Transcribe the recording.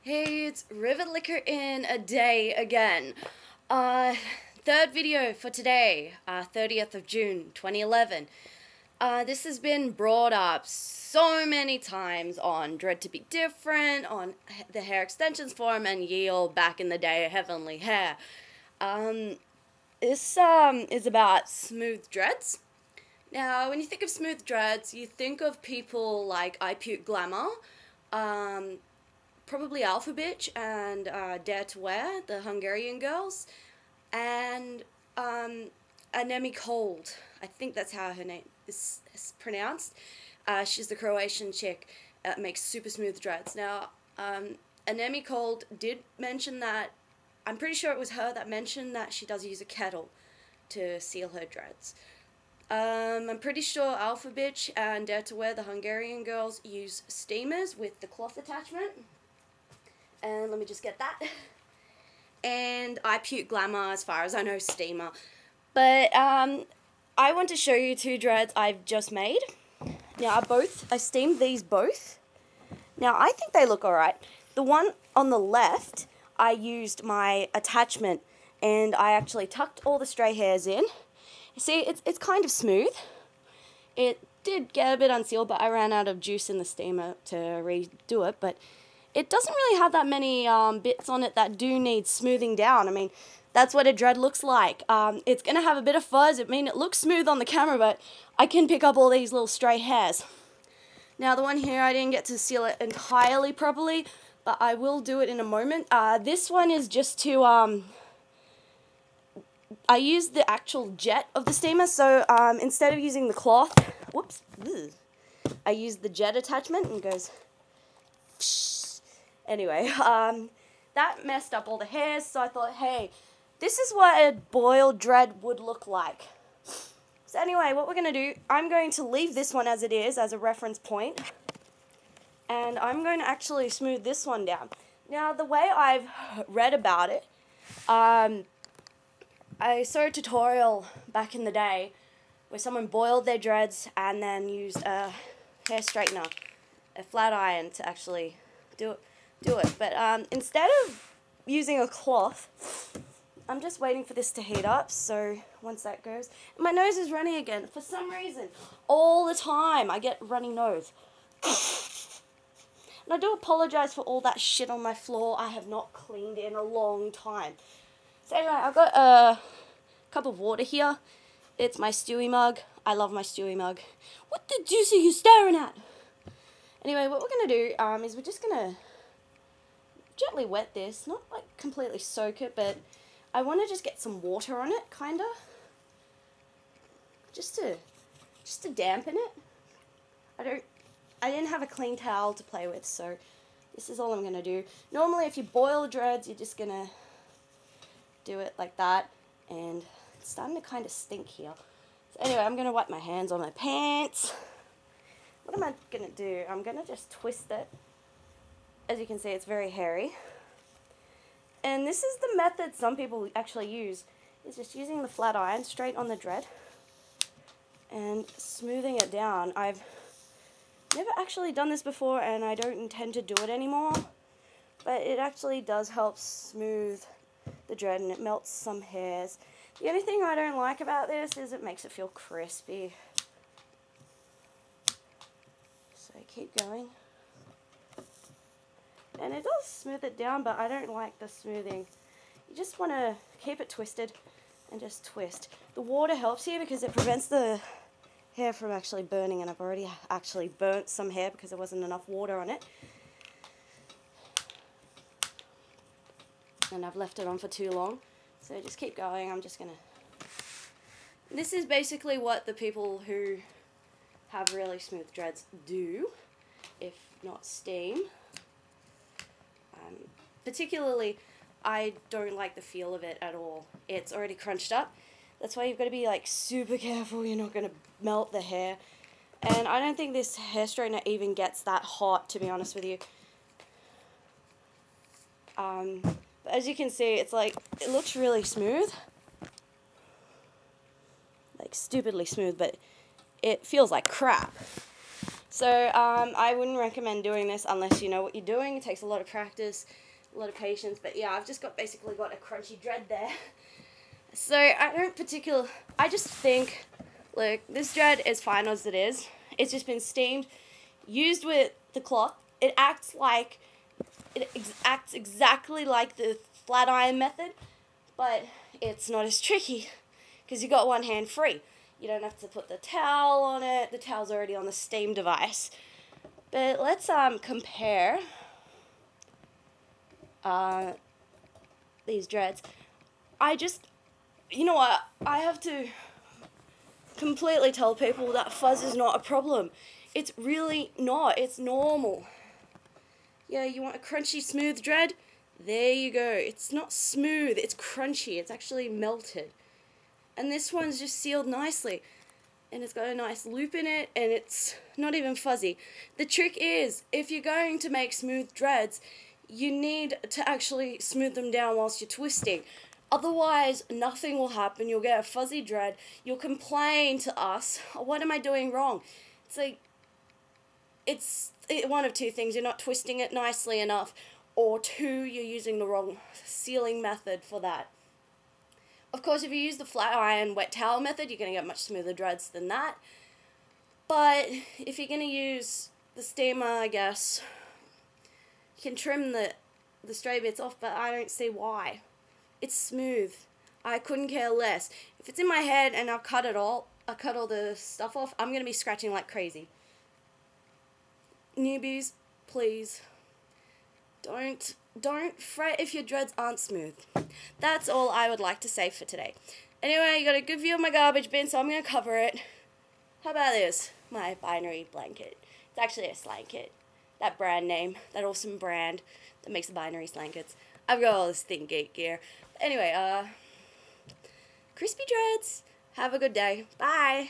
Hey, it's Rivet Liquor in a day again. Third video for today, 30th of June, 2011. This has been brought up so many times on Dread to Be Different, on the Hair Extensions Forum, and ye olde back in the day, Heavenly Hair. This is about smooth dreads. Now, when you think of smooth dreads, you think of people like I Puke Glamour, probably Alpha Bitch and Dare to Wear, the Hungarian girls, and Anemi Cold. I think that's how her name is pronounced. She's the Croatian chick that makes super smooth dreads. Now, Anemi Cold did mention that, I'm pretty sure it was her that mentioned that she does use a kettle to seal her dreads. I'm pretty sure Alpha Bitch and Dare to Wear, the Hungarian girls, use steamers with the cloth attachment. And let me just get that. And I Puke Glamour, as far as I know, steamer. But I want to show you two dreads I've just made. Now I steamed these both. Now I think they look alright. The one on the left, I used my attachment and I actually tucked all the stray hairs in. See, it's kind of smooth. It did get a bit unsealed, but I ran out of juice in the steamer to redo it. But it doesn't really have that many bits on it that do need smoothing down. I mean, that's what a dread looks like. It's going to have a bit of fuzz. I mean, it looks smooth on the camera, but I can pick up all these little stray hairs. Now, the one here, I didn't get to seal it entirely properly, but I will do it in a moment. This one is just to... I used the actual jet of the steamer, so instead of using the cloth, whoops, I used the jet attachment and goes, psh. Anyway, that messed up all the hairs, so I thought, hey, this is what a boiled dread would look like. So anyway, what we're going to do, I'm going to leave this one as it is, as a reference point, and I'm going to actually smooth this one down. Now, the way I've read about it, I saw a tutorial back in the day where someone boiled their dreads and then used a hair straightener, a flat iron, to actually do it. But instead of using a cloth, I'm just waiting for this to heat up. So once that goes, my nose is running again for some reason. All the time I get runny nose. And I do apologize for all that shit on my floor. I have not cleaned in a long time. So anyway, I've got a cup of water here. It's my Stewie mug. I love my Stewie mug. What the deuce are you staring at? Anyway, what we're going to do is we're just going to gently wet this. Not like completely soak it, but I want to just get some water on it, kind of. Just to dampen it. I didn't have a clean towel to play with, so this is all I'm going to do. Normally, if you boil dreads, you're just going to do it like that, and it's starting to kind of stink here. So anyway, I'm going to wipe my hands on my pants. What am I going to do? I'm going to just twist it. As you can see, it's very hairy. And this is the method some people actually use, is just using the flat iron straight on the dread and smoothing it down. I've never actually done this before, and I don't intend to do it anymore, but it actually does help smooth the dread, and it melts some hairs. The only thing I don't like about this is it makes it feel crispy. So keep going. And it does smooth it down, but I don't like the smoothing. You just want to keep it twisted and just twist. The water helps here because it prevents the hair from actually burning, and I've already actually burnt some hair because there wasn't enough water on it. And I've left it on for too long, so just keep going. I'm just gonna... This is basically what the people who have really smooth dreads do, if not steam. Particularly, I don't like the feel of it at all. It's already crunched up. That's why you've got to be like super careful. You're not going to melt the hair. And I don't think this hair straightener even gets that hot, to be honest with you. But as you can see, it's like, it looks really smooth. Like stupidly smooth, but it feels like crap. So I wouldn't recommend doing this unless you know what you're doing. It takes a lot of practice, a lot of patience. But yeah, I've just basically got a crunchy dread there. So I just think, look, this dread is fine as it is. It's just been steamed, used with the cloth. It acts exactly like the flat iron method, but it's not as tricky because you got one hand free. You don't have to put the towel on it. The towel's already on the steam device. But let's compare these dreads. You know what? I have to completely tell people that fuzz is not a problem. It's really not. It's normal. Yeah, you want a crunchy, smooth dread? There you go. It's not smooth. It's crunchy. It's actually melted. And this one's just sealed nicely. And it's got a nice loop in it, and it's not even fuzzy. The trick is, if you're going to make smooth dreads, you need to actually smooth them down whilst you're twisting. Otherwise, nothing will happen. You'll get a fuzzy dread. You'll complain to us, oh, what am I doing wrong? It's like, it's one of two things. You're not twisting it nicely enough, or two, you're using the wrong sealing method for that. Of course, if you use the flat iron wet towel method, you're going to get much smoother dreads than that. But if you're going to use the steamer, I guess, you can trim the stray bits off, but I don't see why. It's smooth. I couldn't care less. If it's in my head and I cut all the stuff off, I'm going to be scratching like crazy. Newbies, please, don't fret if your dreads aren't smooth. That's all I would like to say for today. Anyway, you got a good view of my garbage bin, so I'm going to cover it. How about this? My binary blanket. It's actually a slanket. That brand name, that awesome brand that makes the binary blankets. I've got all this Think Geek gear. Anyway, crispy dreads. Have a good day. Bye.